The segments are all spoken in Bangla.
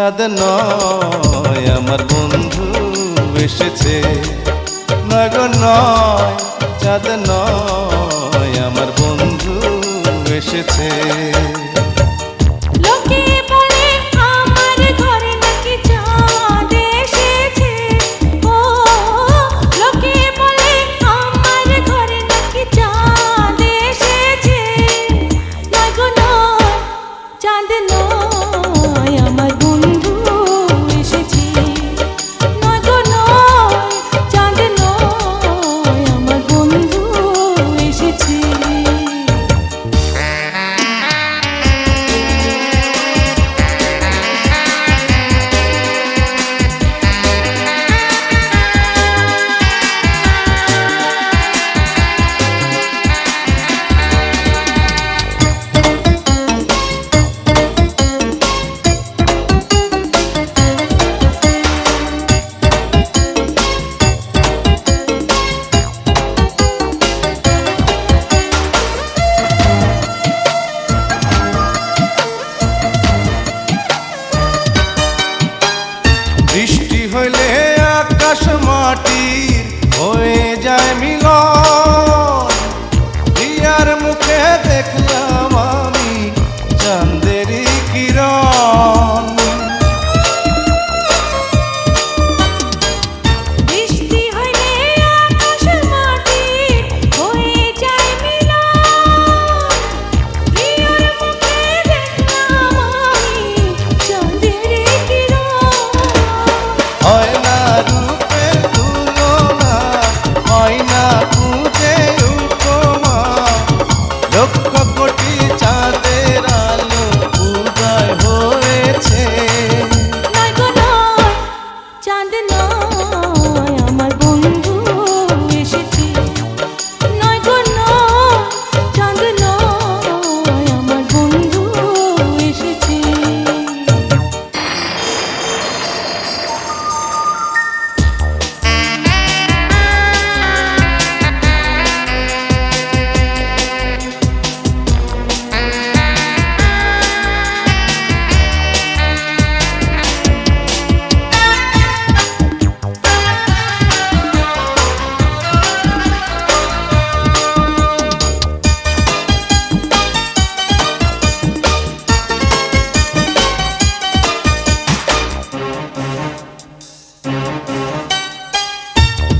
চাঁদ নয় আমার বন্ধু এসেছে, নয় গো নয় চাঁদ নয় আমার বন্ধু এসেছে। বৃষ্টি হইলে আকাশ মাটির হয়ে যায় মিলন, হিয়ার মুখে দেখলাম আমি চাঁদেরই কিরণ। বৃষ্টি হইলে আকাশ মাটির হয়ে যায় মিলন, হিয়ার মুখে দেখলাম আমি চাঁদেরই কিরণ। হয় না রূপের তুলনা, হয় না খুঁজে উপমা, লক্ষ কোটি চাঁদের আলো উদয় হয়েছে। নয় গো নয় চাঁদ নয় আমার বন্ধু এসেছে, নয় গো নয় চাঁদ নয় আমার বন্ধু এসেছে।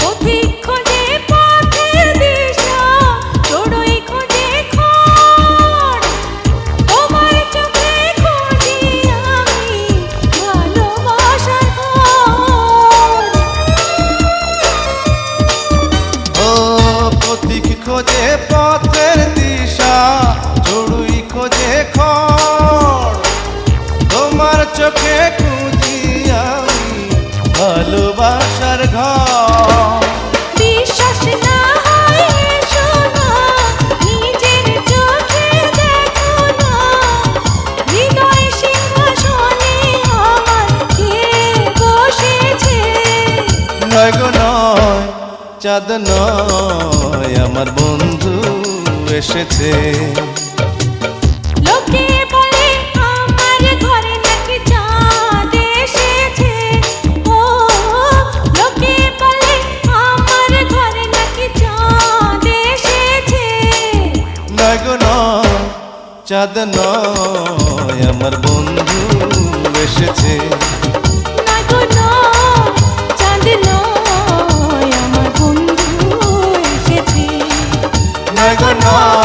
পথিক খোঁজে পথের দিশা, চড়ুই খোঁজে খড়, তোমার চোখে খুঁজি আমি ভালোবাসার ঘর। ও পথিক খোঁজে পথের দিশা, চড়ুই খোঁজে খড়, তোমার চোখে খুঁজি আমি ভালোবাসার ঘর। বিশ্বাস না হয় এসো না, নিজের চোখে দেখো না, হৃদয় সিংহাসনে আমার কে বসেছে। নয় গো নয় চাঁদ নয় আমার বন্ধু এসেছে। লোকে বলে আমার ঘরে নাকি চাঁদ এসেছে, ও লোকে বলে আমার ঘরে নাকি চাঁদ এসেছে। নয় গো নয় চাঁদ নয় আমার বন্ধু এসেছে। নয় গো নয় চাঁদ নয় আমার বন্ধু এসেছে। নয় গো নয়